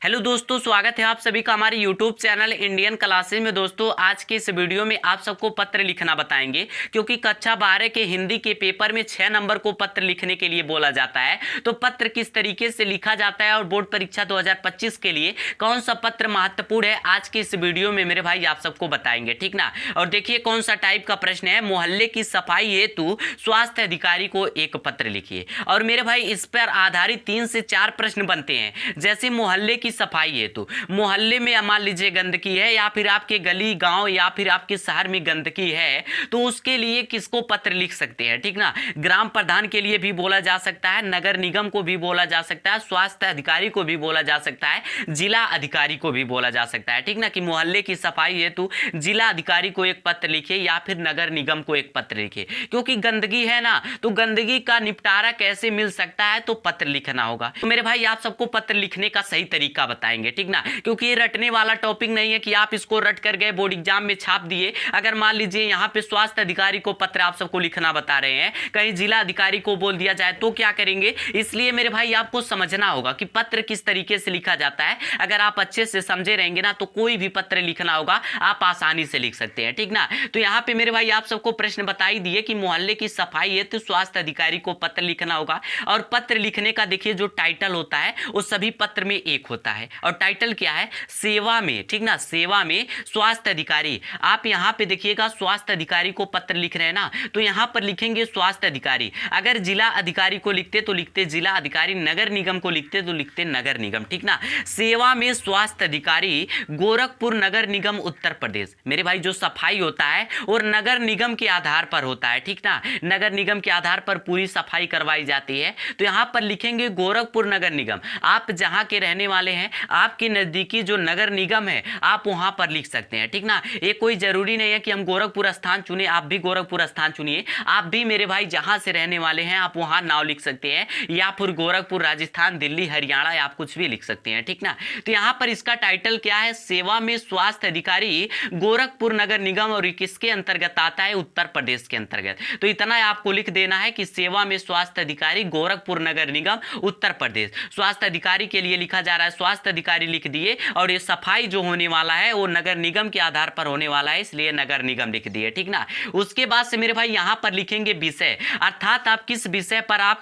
Hello दोस्तों, स्वागत है आप सभी का हमारे यूट्यूब चैनल इंडियन क्लासेज में। दोस्तों, आज के इस वीडियो में आप सबको पत्र लिखना बताएंगे, क्योंकि कक्षा 12 के हिंदी के पेपर में 6 नंबर को पत्र लिखने के लिए बोला जाता है। तो पत्र किस तरीके से लिखा जाता है और बोर्ड परीक्षा 2025 के लिए कौन सा पत्र महत्वपूर्ण है, आज के इस वीडियो में मेरे भाई आप सबको बताएंगे, ठीक ना। और देखिए कौन सा टाइप का प्रश्न है। मोहल्ले की सफाई हेतु स्वास्थ्य अधिकारी को एक पत्र लिखिए। और मेरे भाई इस पर आधारित 3 से 4 प्रश्न बनते हैं। जैसे मोहल्ले की सफाई हेतु, मोहल्ले में मान लीजिए गंदगी है, या फिर आपके गली गांव या फिर आपके शहर में गंदगी है, तो उसके लिए किसको पत्र लिख सकते हैं, ठीक ना। ग्राम प्रधान के लिए भी बोला जा सकता है, नगर निगम को भी बोला जा सकता है, स्वास्थ्य अधिकारी को भी बोला जा सकता है, जिला अधिकारी को भी बोला जा सकता है, ठीक ना। कि मोहल्ले की सफाई हेतु जिला अधिकारी को एक पत्र लिखे या फिर नगर निगम को एक पत्र लिखे। क्योंकि गंदगी है ना, तो गंदगी का निपटारा कैसे मिल सकता है, तो पत्र लिखना होगा। तो मेरे भाई आप सबको पत्र लिखने का सही तरीका बताएंगे, ठीक ना। क्योंकि ये रटने वाला टॉपिक नहीं है कि आप इसको रट कर गए बोर्ड एग्जाम में छाप दिए। अगर मान लीजिए यहाँ पे स्वास्थ्य अधिकारी को पत्र आप सबको लिखना बता रहे हैं, कहीं जिला अधिकारी को बोल दिया जाए तो क्या करेंगे। इसलिए मेरे भाई आपको समझना होगा कि पत्र किस तरीके से लिखा जाता है। अगर आप अच्छे से समझे रहेंगे ना, तो कोई भी पत्र लिखना होगा आप आसानी से लिख सकते हैं, ठीक ना। तो यहाँ पे मेरे भाई आप सबको प्रश्न बता ही दिए कि मोहल्ले की सफाई है तो स्वास्थ्य अधिकारी को पत्र लिखना होगा। और पत्र लिखने का देखिए जो टाइटल होता है वो सभी पत्र में एक होता है। और टाइटल क्या है, सेवा में, ठीक ना, सेवा में स्वास्थ्य अधिकारी। आप यहाँ पे देखिएगा स्वास्थ्य अधिकारी को पत्र लिख रहे हैं ना, तो यहाँ पर लिखेंगे स्वास्थ्य अधिकारी। अगर जिला अधिकारी को लिखते तो लिखते जिला अधिकारी, नगर निगम को लिखते तो लिखते नगर निगम, ठीक ना। सेवा में स्वास्थ्य अधिकारी, गोरखपुर नगर निगम उत्तर प्रदेश। मेरे भाई जो सफाई होता है और नगर निगम के आधार पर होता है, ठीक ना। नगर निगम के आधार पर पूरी सफाई करवाई जाती है। तो यहाँ पर लिखेंगे गोरखपुर नगर निगम। आप जहाँ के रहने वाले हैं, आपके नजदीकी जो नगर निगम है आप वहां पर लिख सकते हैं, ठीक ना। ये कोई जरूरी नहीं है कि हम गोरखपुर स्थान चुने, आप भी गोरखपुर स्थान चुनिए। आप भी मेरे भाई जहां से रहने वाले हैं आप वहां नाम लिख सकते हैं, या फिर गोरखपुर, राजस्थान, दिल्ली, हरियाणा, आप कुछ भी लिख सकते हैं, ठीक ना। तो यहाँ पर इसका टाइटल क्या है, सेवा में स्वास्थ्य अधिकारी, गोरखपुर नगर निगम। और किसके अंतर्गत आता है, उत्तर प्रदेश के अंतर्गत। तो इतना आपको लिख देना है कि सेवा में स्वास्थ्य अधिकारी, गोरखपुर नगर निगम, उत्तर प्रदेश। स्वास्थ्य अधिकारी के लिए लिखा जा रहा है, स्वास्थ्य अधिकारी लिख दिए। और ये सफाई जो होने वाला है वो नगर निगम के आधार पर होने वाला है, इसलिए नगर निगम लिख दिए, ठीक ना। उसके बाद से मेरे भाई यहाँ पर लिखेंगे विषय, अर्थात आप किस विषय पर आप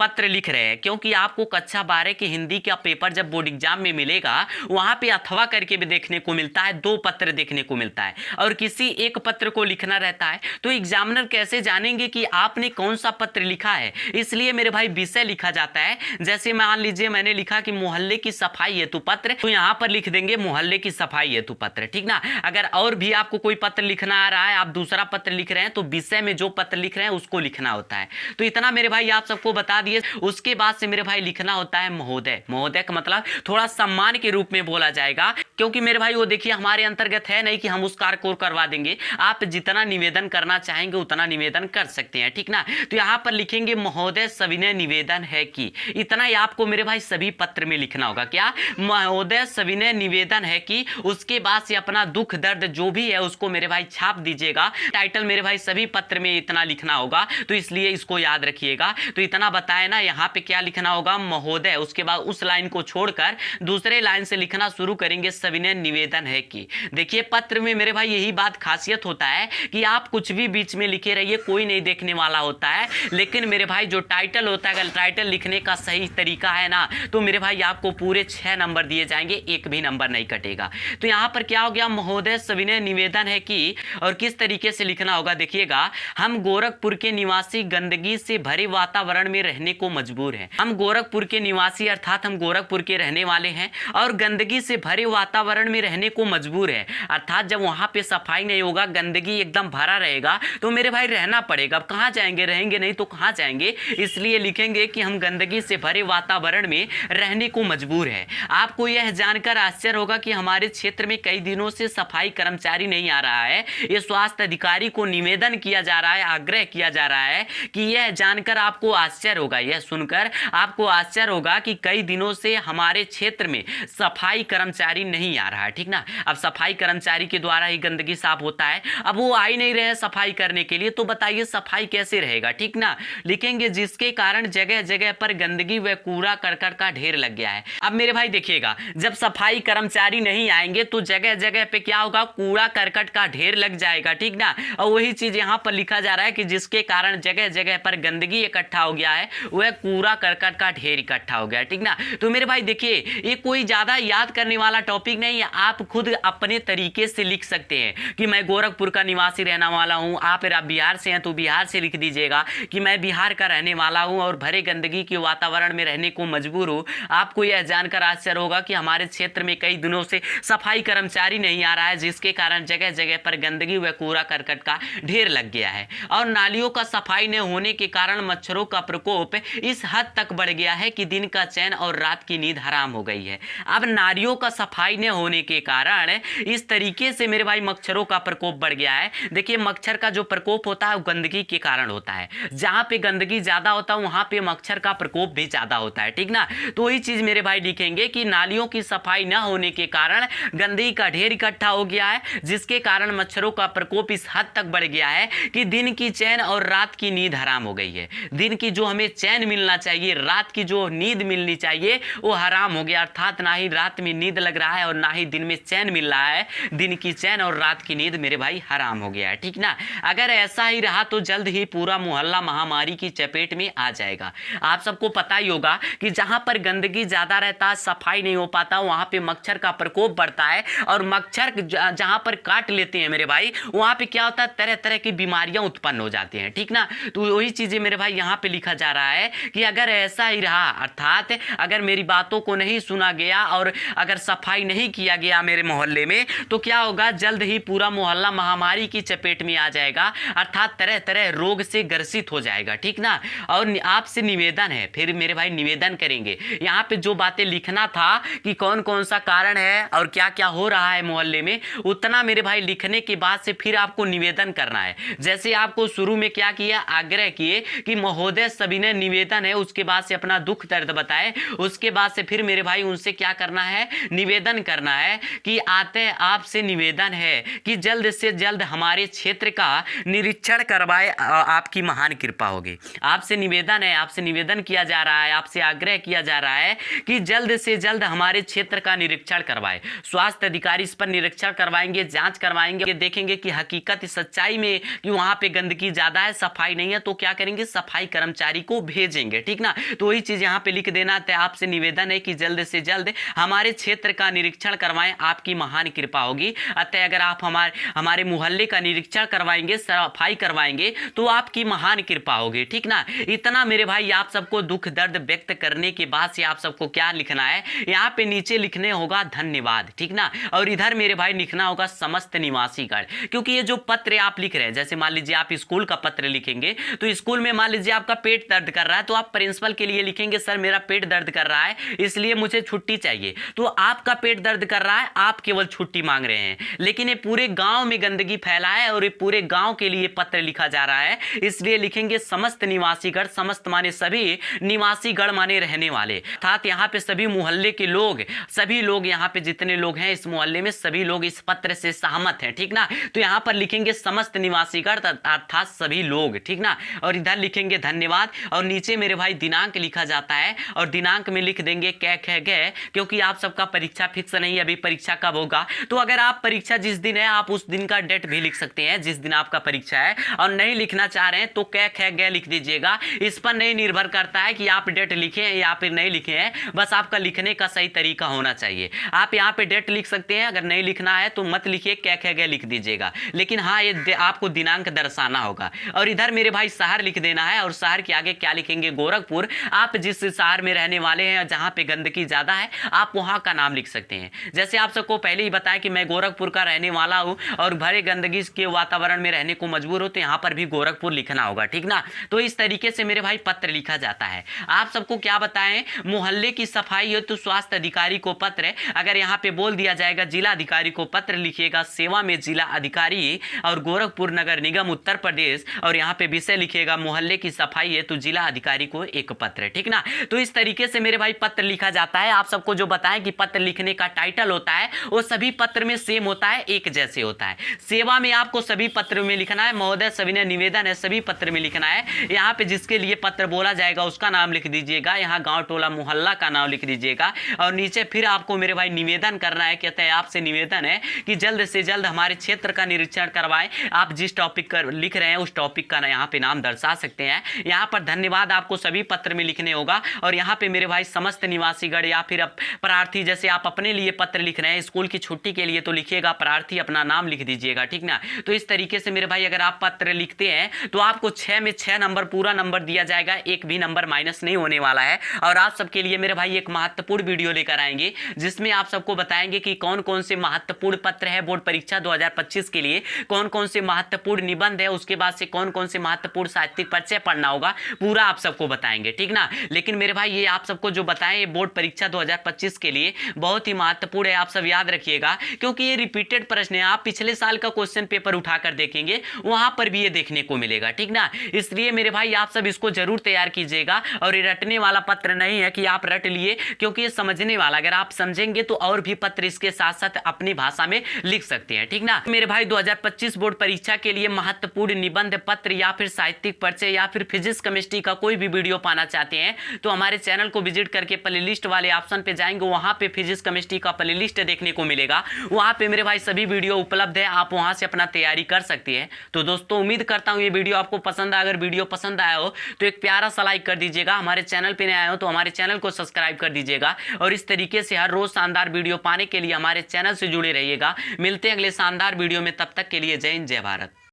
पत्र लिख रहे हैं। क्योंकि आपको कक्षा 12 के हिंदी का पेपर जब बोर्ड एग्जाम में मिलेगा, वहां पे अथवा करके भी देखने को मिलता है, 2 पत्र देखने को मिलता है और किसी एक पत्र को लिखना रहता है। तो एग्जामिनर कैसे जानेंगे कि आपने कौन सा पत्र लिखा है, इसलिए मेरे भाई विषय लिखा जाता है। जैसे मान लीजिए मैंने लिखा कि मोहल्ले की सफाई हेतु पत्र, तो यहां पर लिख देंगे मोहल्ले की सफाई हेतु पत्र, ठीक ना। अगर और भी आपको कोई पत्र लिखना आ रहा है, आप दूसरा पत्र लिख रहे हैं, तो विषय में जो पत्र लिख रहे हैं उसको लिखना होता है। तो इतना मेरे भाई आप सबको बता दिए। उसके बाद से मेरे भाई लिखना होता है महोदय। महोदय का मतलब थोड़ा सम्मान के रूप में बोला जाएगा, क्योंकि मेरे भाई वो देखिए हमारे अंतर्गत है नहीं कि हम उस कार्य को करवा देंगे। आप जितना निवेदन करना चाहेंगे उतना निवेदन कर सकते हैं, ठीक ना। तो यहां पर लिखेंगे महोदय सविनय निवेदन है कि, इतना ही आपको मेरे भाई सभी पत्र में लिखना होगा। क्या, महोदय सविनय निवेदन है कि। उसके बाद से अपना दुख दर्द जो भी है उसको मेरे भाई छाप दीजिएगा। टाइटल मेरे भाई सभी पत्र में इतना लिखना होगा, तो इसलिए इसको याद रखिएगा। तो इतना बताए ना, यहाँ पे क्या लिखना होगा, महोदय। उसके बाद उस लाइन को छोड़कर दूसरे लाइन से लिखना शुरू करेंगे, सविनय निवेदन है कि। देखिए पत्र में मेरे भाई यही बात खासियत होता है कि आप कुछ भी बीच में लिखे रहिए, कोई नहीं देखने वाला होता है। लेकिन मेरे भाई जो टाइटल होता है, अगर टाइटल लिखने का सही तरीका है ना, तो मेरे भाई आपको पूरे 6 नंबर दिए जाएंगे, एक भी नंबर नहीं कटेगा। तो यहाँ पर क्या हो गया, महोदय सविनय निवेदन है कि। और किस तरीके से लिखना होगा देखिएगा, हम गोरखपुर के निवासी गंदगी से भरे वातावरण में रहने को मजबूर हैं। हम गोरखपुर के निवासी अर्थात हम गोरखपुर के रहने वाले हैं और गंदगी से भरे वातावरण में रहने को मजबूर है। अर्थात जब वहां पे सफाई नहीं होगा, गंदगी एकदम भरा रहेगा, तो मेरे भाई रहना पड़ेगा। अब कहाँ जाएंगे, रहेंगे नहीं तो कहाँ जाएंगे। इसलिए लिखेंगे कि हम गंदगी से भरे वातावरण में रहने को मजबूर है। आपको यह जानकर आश्चर्य होगा कि हमारे क्षेत्र में कई दिनों से सफाई कर्मचारी नहीं आ रहा है। ये स्वास्थ्य अधिकारी को निवेदन किया जा रहा है, आग्रह किया जा रहा है कि यह जानकर आपको आश्चर्य होगा, यह सुनकर आपको आश्चर्य होगा कि कई दिनों से हमारे क्षेत्र में सफाई कर्मचारी नहीं आ रहा है, ठीक ना। अब सफाई कर्मचारी के द्वारा ही गंदगी साफ होता है, अब वो आ ही नहीं रहे सफाई करने के लिए, तो बताइए सफाई कैसे रहेगा, ठीक ना। लिखेंगे जिसके कारण जगह जगह पर गंदगी व कूड़ा करकट का ढेर लग गया है। अब मेरे भाई देखिएगा, जब सफाई कर्मचारी नहीं आएंगे तो जगह जगह पे क्या होगा, कूड़ा करकट का ढेर लग जाएगा, ठीक ना। और वही चीज यहाँ पर लिखा जा रहा है कि जिसके कारण जगह जगह पर गंदगी इकट्ठा हो गया है, वह कूड़ा करकट का ढेर इकट्ठा हो गया, ठीक ना। तो मेरे भाई देखिए, ये कोई ज्यादा याद करने वाला टॉपिक नहीं है, आप खुद अपने तरीके से लिख सकते हैं कि मैं गोरखपुर का निवासी रहने वाला हूं। आप बिहार से हैं तो बिहार से लिख दीजिएगा कि मैं बिहार का रहने वाला हूं और भरे गंदगी के वातावरण में रहने को मजबूर हूं। आपको यह जानकर आश्चर्य होगा कि हमारे क्षेत्र में कई दिनों से सफाई कर्मचारी नहीं आ रहा है, जिसके कारण जगह जगह पर गंदगी व कूड़ा करकट का ढेर लग गया है और नालियों का सफाई न होने के कारण मच्छरों का प्रकोप इस हद तक बढ़ गया है कि दिन का चैन और रात की नींद हराम हो गई है। अब नालियों का सफाई न होने के कारण इस तरीके से मेरे भाई मच्छरों का प्रकोप बढ़ गया है। देखिए, मच्छर का जो प्रकोप होता है वो गंदगी के कारण होता है। जहां पे गंदगी ज्यादा होता है वहां पे मच्छर का प्रकोप भी ज्यादा होता है, ठीक ना। तो वही चीज मेरे भाई लिखेंगे कि नालियों की सफाई न होने के कारण गंदगी का ढेर इकट्ठा हो गया है, जिसके कारण मच्छरों का प्रकोप इस हद तक बढ़ गया है कि दिन की चैन और रात की नींद हराम हो गई है। दिन की जो हमें चैन मिलना चाहिए, रात की जो नींद मिलनी चाहिए, वो हराम हो गया। अर्थात ना ही रात में नींद लग रहा है और ना ही दिन में चैन मिल रहा है। दिन की चैन और रात की नींद मेरे भाई हराम हो गया है, ठीक ना। अगर ऐसा ही रहा तो जल्द ही पूरा मोहल्ला महामारी की चपेट में आ जाएगा। आप सबको पता ही होगा कि जहां पर गंदगी ज्यादा रहता है, सफाई नहीं हो पाता, वहां पे मच्छर का प्रकोप बढ़ता है और मच्छर जहां पर काट लेते हैं मेरे भाई, वहां पे क्या होता है, तरह तरह की बीमारियां उत्पन्न हो जाती हैं, ठीक ना। तो वही चीजें मेरे भाई यहाँ पे लिखा जा रहा है कि अगर ऐसा ही रहा, अर्थात अगर मेरी बातों को नहीं सुना गया और अगर सफाई नहीं किया गया मेरे मोहल्ले में, तो क्या होगा, जल्द ही पूरा मोहल्ला महामारी की चपेट में आ जाएगा, अर्थात तरह तरह रोग से ग्रसित हो जाएगा, ठीक ना। और आपसे निवेदन है, फिर मेरे भाई निवेदन करेंगे, यहाँ पे जो बातें लिखना था कि कौन कौन सा कारण है और क्या क्या हो रहा है मोहल्ले में, उतना मेरे भाई लिखने के बाद से फिर आपको निवेदन करना है। जैसे आपको शुरू में क्या किया, आग्रह किए कि महोदय सभी ने निवेदन है, उसके बाद से अपना दुख दर्द बताए, उसके बाद से फिर मेरे भाई उनसे क्या करना है, निवेदन करना है कि आते आपसे निवेदन है कि जल्द से जल्द हमारे क्षेत्र का निरीक्षण करवाए, आपकी महान कृपा होगी। आपसे निवेदन है, आपसे निवेदन किया जा रहा है, आपसे आग्रह किया जा रहा है कि जल्द से जल्द हमारे क्षेत्र का निरीक्षण करवाए। स्वास्थ्य अधिकारी इस पर निरीक्षण करवाएंगे, जांच करवाएंगे, देखेंगे कि हकीकत सच्चाई में कि वहां पे गंदगी ज्यादा है, सफाई नहीं है, तो क्या करेंगे, सफाई कर्मचारी को भेजेंगे, ठीक ना। तो वही चीज यहाँ पे लिख देना है, आपसे निवेदन है कि जल्द से जल्द हमारे क्षेत्र का निरीक्षण करवाएं, आपकी महान कृपा होगी। अतः अगर आप हमारे मोहल्ले का निरीक्षण करवाएंगे, सफाई करवाएंगे, तो आपकी महान कृपा होगी, ठीक ना। इतना मेरे भाई आप सबको दुख दर्द व्यक्त करने के बाद से आप सबको क्या लिखना है, यहाँ पे नीचे लिखने होगा धन्यवाद, ठीक ना। और इधर मेरे भाई लिखना होगा समस्त निवासीगण, क्योंकि ये जो पत्र आप लिख रहे हैं, जैसे मान लीजिए आप स्कूल का पत्र लिखेंगे तो स्कूल में मान लीजिए आपका पेट दर्द कर रहा है, तो आप प्रिंसिपल के लिए लिखेंगे सर मेरा पेट दर्द कर रहा है इसलिए मुझे छुट्टी चाहिए। तो आपका पेट दर्द कर रहा है, आप केवल छुट्टी मांग रहे हैं, लेकिन ये पूरे गांव में गंदगी फैला है और ये पूरे गांव के लिए पत्र लिखा जा रहा है, इसलिए लिखेंगे समस्त निवासीगण। समस्त माने सभी, निवासीगण माने रहने वाले, अर्थात यहाँ पे सभी मोहल्ले के लोग, सभी लोग यहाँ पे जितने लोग हैं इस मोहल्ले में सभी लोग इस पत्र से सहमत हैं, ठीक ना। तो यहाँ पर लिखेंगे समस्त निवासीगण अर्थात सभी लोग, ठीक ना। और इधर लिखेंगे धन्यवाद और नीचे मेरे भाई दिनांक लिखा जाता है और दिनांक में लिख देंगे कै खे गए, क्योंकि आप सबका परीक्षा फिक्स नहीं है अभी, परीक्षा कब होगा। तो अगर आप परीक्षा जिस दिन है आप उस दिन का डेट भी लिख सकते हैं जिस दिन आपका परीक्षा है, और नहीं लिखना चाह रहे हैं तो कै खे गए लिख दीजिएगा। इस पर नहीं निर्भर करता है कि आप डेट लिखे या फिर नहीं लिखे हैं, बस आपका लिखने का सही तरीका होना चाहिए। आप यहाँ पे डेट लिख सकते हैं, अगर नहीं लिखना है तो मत लिखिए, कै खे गए लिख दीजिएगा, लेकिन हाँ ये आपको दिनांक दर्शाना होगा। और इधर मेरे भाई शहर लिख देना है और शहर के आगे क्या लिखेंगे, गोरखपुर। आप जिस शहर में रहने वाले हैं जहां पे गंदगी ज्यादा है आप वहां का नाम लिख सकते हैं। जैसे आप सबको पहले ही बताया कि मैं गोरखपुर का रहने वाला हूं और भरे गंदगी के वातावरण में रहने को मजबूर हो, तो यहाँ पर भी गोरखपुर लिखना होगा, ठीक ना। तो इस तरीके से मेरे भाई पत्र लिखा जाता है। आप सबको क्या बताएं, मोहल्ले की सफाई हो तो स्वास्थ्य अधिकारी को पत्र है, अगर यहाँ पे बोल दिया जाएगा जिला अधिकारी को पत्र लिखिएगा, सेवा में जिला अधिकारी और गोरखपुर नगर निगम उत्तर प्रदेश, और यहाँ पे विषय लिखिएगा मोहल्ले की सफाई है तो जिला अधिकारी को एक पत्र है, ठीक ना। तो इस तरीके से मेरे भाई पत्र लिखा जाता है। आप सबको जो बताएं कि पत्र लिखने का टाइटल होता है वो सभी पत्र में सेम होता है, एक जैसे होता है। सेवा में आपको सभी पत्र में लिखना है, महोदय सविनय निवेदन है सभी पत्र में लिखना है। यहाँ पे जिसके लिए पत्र बोला जाएगा उसका नाम लिख दीजिएगा, यहाँ गांव टोला मोहल्ला का नाम लिख दीजिए। दीजिएगा। और नीचे फिर आपको मेरे भाई निवेदन करना है, कहते हैं आपसे निवेदन है कि जल्द से जल्द हमारे क्षेत्र का निरीक्षण करवाएं। आप जिस टॉपिक का लिख रहे हैं उस टॉपिक का यहाँ पे नाम दर्शा सकते हैं। यहाँ पर धन्यवाद आपको सभी पत्र में लिखने होगा। और यहाँ पे मेरे भाई समस्त निवासीगण या फिर प्रार्थी, जैसे आप अपने लिए पत्र लिख रहे हैं स्कूल की छुट्टी के लिए तो लिखिएगा प्रार्थी, अपना नाम लिख दीजिएगा, ठीक ना। तो इस तरीके से मेरे भाई अगर आप पत्र लिखते हैं तो आपको 6 में 6 नंबर पूरा नंबर दिया जाएगा, एक भी नंबर माइनस नहीं होने वाला है। और आप सबके लिए मेरे भाई एक महत्वपूर्ण वीडियो लेकर आएंगे जिसमें आप सबको बताएंगे कि कौन कौन से महत्वपूर्ण पत्र है बोर्ड परीक्षा 2025 के लिए, कौन कौन से महत्वपूर्ण निबंध है, उसके बाद से कौन कौन से महत्वपूर्ण साहित्यिक परिचय पढ़ना होगा, पूरा आप सबको बताएंगे, ठीक ना। लेकिन मेरे भाई ये आप सबको जो बताएं ये बोर्ड परीक्षा 2025 के लिए बहुत ही महत्वपूर्ण है, आप सब याद रखिएगा, क्योंकि ये रिपीटेड प्रश्न है। आप पिछले साल का क्वेश्चन पेपर उठाकर देखेंगे वहां पर भी ये देखने को मिलेगा, ठीक ना। इसलिए मेरे भाई आप सब इसको जरूर तैयार कीजिएगा। और ये रटने वाला पत्र नहीं है कि आप रट लिए, क्योंकि ये समझने वाला, अगर आप समझेंगे तो और भी पत्र इसके साथ साथ अपनी भाषा में लिख सकते हैं, ठीक ना। मेरे भाई 2025 बोर्ड परीक्षा के लिए महत्वपूर्ण निबंध पत्र या फिर साहित्यिक परिचय या फिर फिजिक्स केमिस्ट्री का कोई भी वीडियो पाना चाहते हैं तो हमारे चैनल को विजिट करके प्लेलिस्ट वाले ऑप्शन पे जाएंगे, वहां पे फिजिक्स केमिस्ट्री का प्लेलिस्ट देखने को मिलेगा। वहां पे मेरे भाई सभी वीडियो उपलब्ध है, आप वहां से अपना तैयारी कर सकते हैं। तो दोस्तों उम्मीद करता हूं ये वीडियो आपको पसंद आया। अगर वीडियो पसंद आया हो तो एक प्यारा सा लाइक कर दीजिएगा। हमारे चैनल पे नए आए हो तो हमारे चैनल को सब्सक्राइब कर दीजिएगा। और इस तरीके से हर रोज शानदार वीडियो पाने के लिए हमारे चैनल से जुड़े रहिएगा। मिलते हैं अगले शानदार वीडियो में, तब तक के लिए जय हिंद जय भारत।